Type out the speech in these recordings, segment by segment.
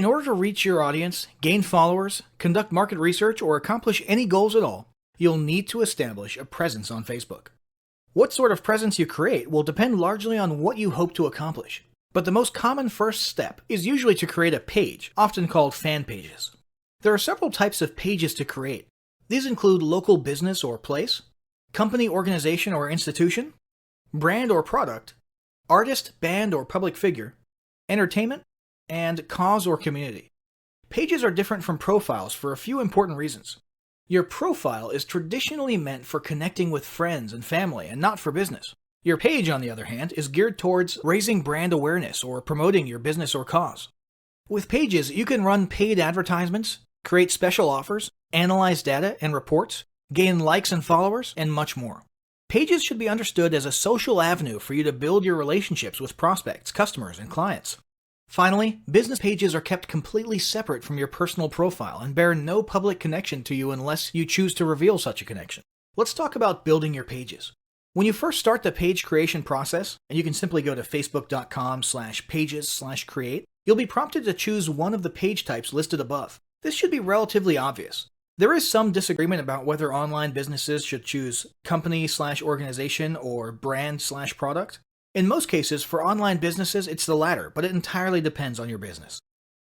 In order to reach your audience, gain followers, conduct market research, or accomplish any goals at all, you'll need to establish a presence on Facebook. What sort of presence you create will depend largely on what you hope to accomplish. But the most common first step is usually to create a page, often called fan pages. There are several types of pages to create. These include local business or place, company, organization, or institution, brand or product, artist, band, or public figure, entertainment, and cause or community. Pages are different from profiles for a few important reasons. Your profile is traditionally meant for connecting with friends and family and not for business. Your page, on the other hand, is geared towards raising brand awareness or promoting your business or cause. With pages, you can run paid advertisements, create special offers, analyze data and reports, gain likes and followers, and much more. Pages should be understood as a social avenue for you to build your relationships with prospects, customers, and clients. Finally, business pages are kept completely separate from your personal profile and bear no public connection to you unless you choose to reveal such a connection. Let's talk about building your pages. When you first start the page creation process, and you can simply go to facebook.com/pages/create, you'll be prompted to choose one of the page types listed above. This should be relatively obvious. There is some disagreement about whether online businesses should choose company/organization or brand/product. In most cases, for online businesses, it's the latter, but it entirely depends on your business.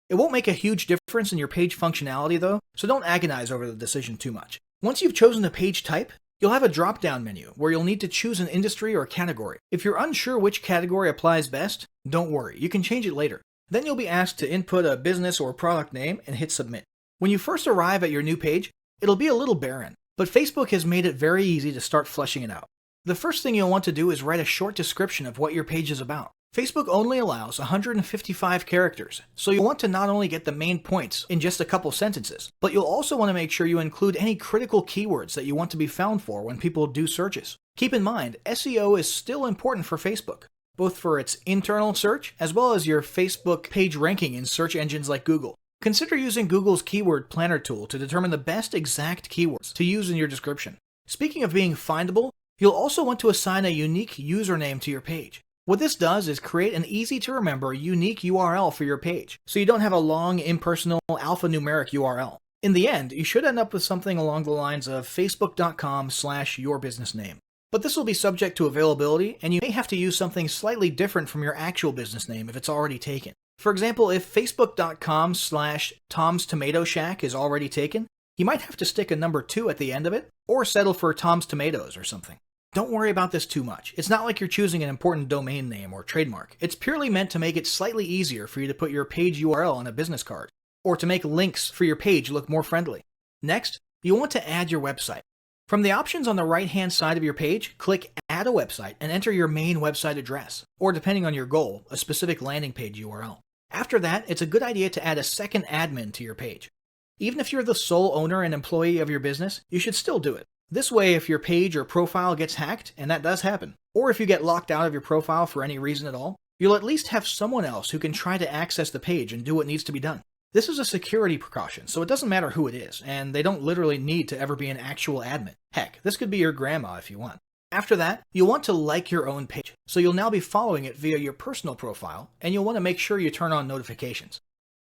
It won't make a huge difference in your page functionality though, so don't agonize over the decision too much. Once you've chosen a page type, you'll have a drop-down menu where you'll need to choose an industry or category. If you're unsure which category applies best, don't worry, you can change it later. Then you'll be asked to input a business or product name and hit submit. When you first arrive at your new page, it'll be a little barren, but Facebook has made it very easy to start fleshing it out. The first thing you'll want to do is write a short description of what your page is about. Facebook only allows 155 characters, so you'll want to not only get the main points in just a couple sentences, but you'll also want to make sure you include any critical keywords that you want to be found for when people do searches. Keep in mind, SEO is still important for Facebook, both for its internal search as well as your Facebook page ranking in search engines like Google. Consider using Google's keyword planner tool to determine the best exact keywords to use in your description. Speaking of being findable, you'll also want to assign a unique username to your page. What this does is create an easy-to-remember unique URL for your page, so you don't have a long, impersonal, alphanumeric URL. In the end, you should end up with something along the lines of facebook.com/yourbusinessname. But this will be subject to availability, and you may have to use something slightly different from your actual business name if it's already taken. For example, if facebook.com/Tom's Tomato Shack is already taken, you might have to stick a number 2 at the end of it, or settle for Tom's Tomatoes or something. Don't worry about this too much. It's not like you're choosing an important domain name or trademark. It's purely meant to make it slightly easier for you to put your page URL on a business card, or to make links for your page look more friendly. Next, you'll want to add your website. From the options on the right-hand side of your page, click Add a Website and enter your main website address, or depending on your goal, a specific landing page URL. After that, it's a good idea to add a second admin to your page. Even if you're the sole owner and employee of your business, you should still do it. This way, if your page or profile gets hacked, and that does happen, or if you get locked out of your profile for any reason at all, you'll at least have someone else who can try to access the page and do what needs to be done. This is a security precaution, so it doesn't matter who it is, and they don't literally need to ever be an actual admin. Heck, this could be your grandma if you want. After that, you'll want to like your own page, so you'll now be following it via your personal profile, and you'll want to make sure you turn on notifications.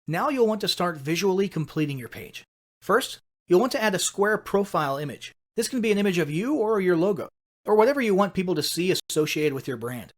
Now you'll want to start visually completing your page. First, you'll want to add a square profile image. This can be an image of you or your logo, or whatever you want people to see associated with your brand.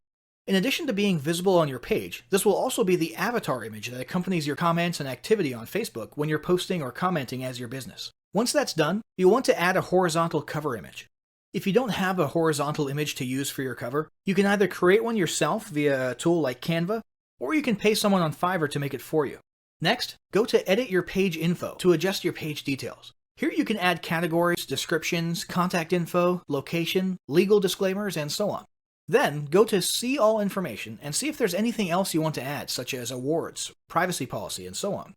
In addition to being visible on your page, this will also be the avatar image that accompanies your comments and activity on Facebook when you're posting or commenting as your business. Once that's done, you'll want to add a horizontal cover image. If you don't have a horizontal image to use for your cover, you can either create one yourself via a tool like Canva, or you can pay someone on Fiverr to make it for you. Next, go to Edit Your Page Info to adjust your page details. Here you can add categories, descriptions, contact info, location, legal disclaimers, and so on. Then, go to See All Information and see if there's anything else you want to add, such as awards, privacy policy, and so on.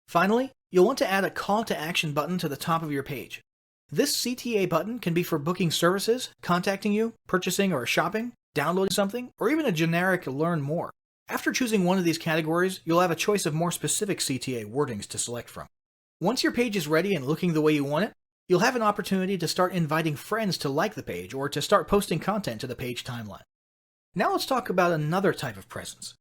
Finally, you'll want to add a call to action button to the top of your page. This CTA button can be for booking services, contacting you, purchasing or shopping, downloading something, or even a generic Learn More. After choosing one of these categories, you'll have a choice of more specific CTA wordings to select from. Once your page is ready and looking the way you want it, you'll have an opportunity to start inviting friends to like the page or to start posting content to the page timeline. Now let's talk about another type of presence: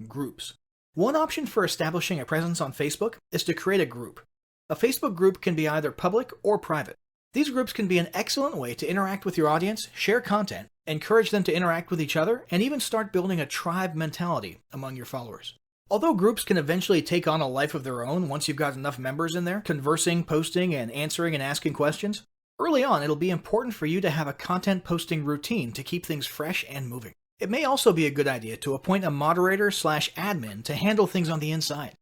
groups. One option for establishing a presence on Facebook is to create a group. A Facebook group can be either public or private. These groups can be an excellent way to interact with your audience, share content, encourage them to interact with each other, and even start building a tribe mentality among your followers. Although groups can eventually take on a life of their own once you've got enough members in there, conversing, posting, and answering and asking questions, early on it'll be important for you to have a content posting routine to keep things fresh and moving. It may also be a good idea to appoint a moderator/admin to handle things on the inside.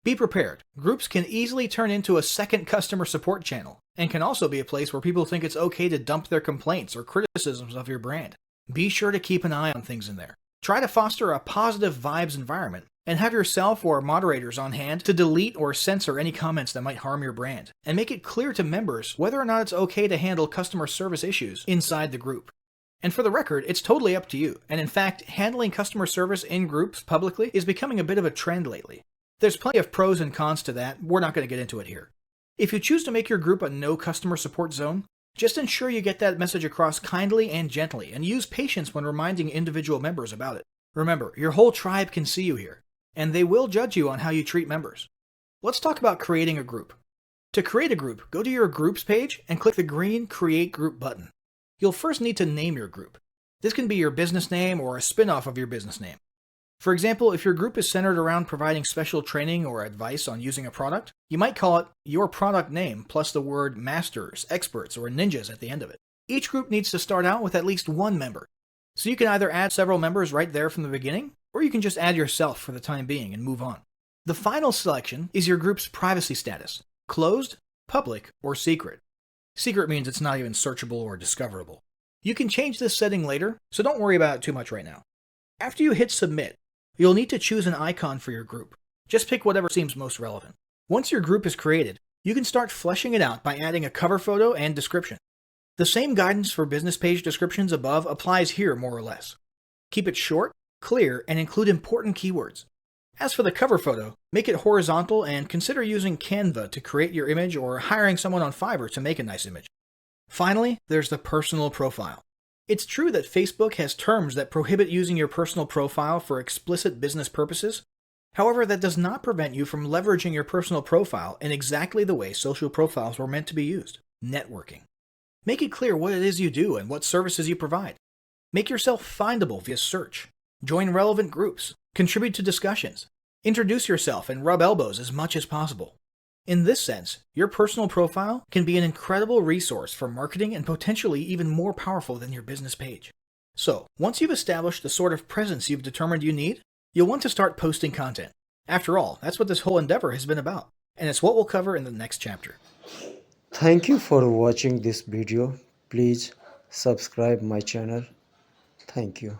Be prepared. Groups can easily turn into a second customer support channel, and can also be a place where people think it's okay to dump their complaints or criticisms of your brand. Be sure to keep an eye on things in there. Try to foster a positive vibes environment, and have yourself or moderators on hand to delete or censor any comments that might harm your brand, and make it clear to members whether or not it's okay to handle customer service issues inside the group. And for the record, it's totally up to you, and in fact, handling customer service in groups publicly is becoming a bit of a trend lately. There's plenty of pros and cons to that, we're not going to get into it here. If you choose to make your group a no customer support zone, just ensure you get that message across kindly and gently, and use patience when reminding individual members about it. Remember, your whole tribe can see you here, and they will judge you on how you treat members. Let's talk about creating a group. To create a group, go to your Groups page and click the green Create Group button. You'll first need to name your group. This can be your business name or a spin-off of your business name. For example, if your group is centered around providing special training or advice on using a product, you might call it Your Product Name plus the word Masters, Experts, or Ninjas at the end of it. Each group needs to start out with at least one member. So you can either add several members right there from the beginning, or you can just add yourself for the time being and move on. The final selection is your group's privacy status: closed, public, or secret. Secret means it's not even searchable or discoverable. You can change this setting later, so don't worry about it too much right now. After you hit submit, you'll need to choose an icon for your group. Just pick whatever seems most relevant. Once your group is created, you can start fleshing it out by adding a cover photo and description. The same guidance for business page descriptions above applies here more or less. Keep it short, clear, and include important keywords. As for the cover photo, make it horizontal and consider using Canva to create your image or hiring someone on Fiverr to make a nice image. Finally, there's the personal profile. It's true that Facebook has terms that prohibit using your personal profile for explicit business purposes. However, that does not prevent you from leveraging your personal profile in exactly the way social profiles were meant to be used: networking. Make it clear what it is you do and what services you provide. Make yourself findable via search. Join relevant groups. Contribute to discussions. Introduce yourself and rub elbows as much as possible. In this sense, your personal profile can be an incredible resource for marketing and potentially even more powerful than your business page. So, once you've established the sort of presence you've determined you need, you'll want to start posting content. After all, that's what this whole endeavor has been about, and it's what we'll cover in the next chapter. Thank you for watching this video. Please subscribe my channel. Thank you.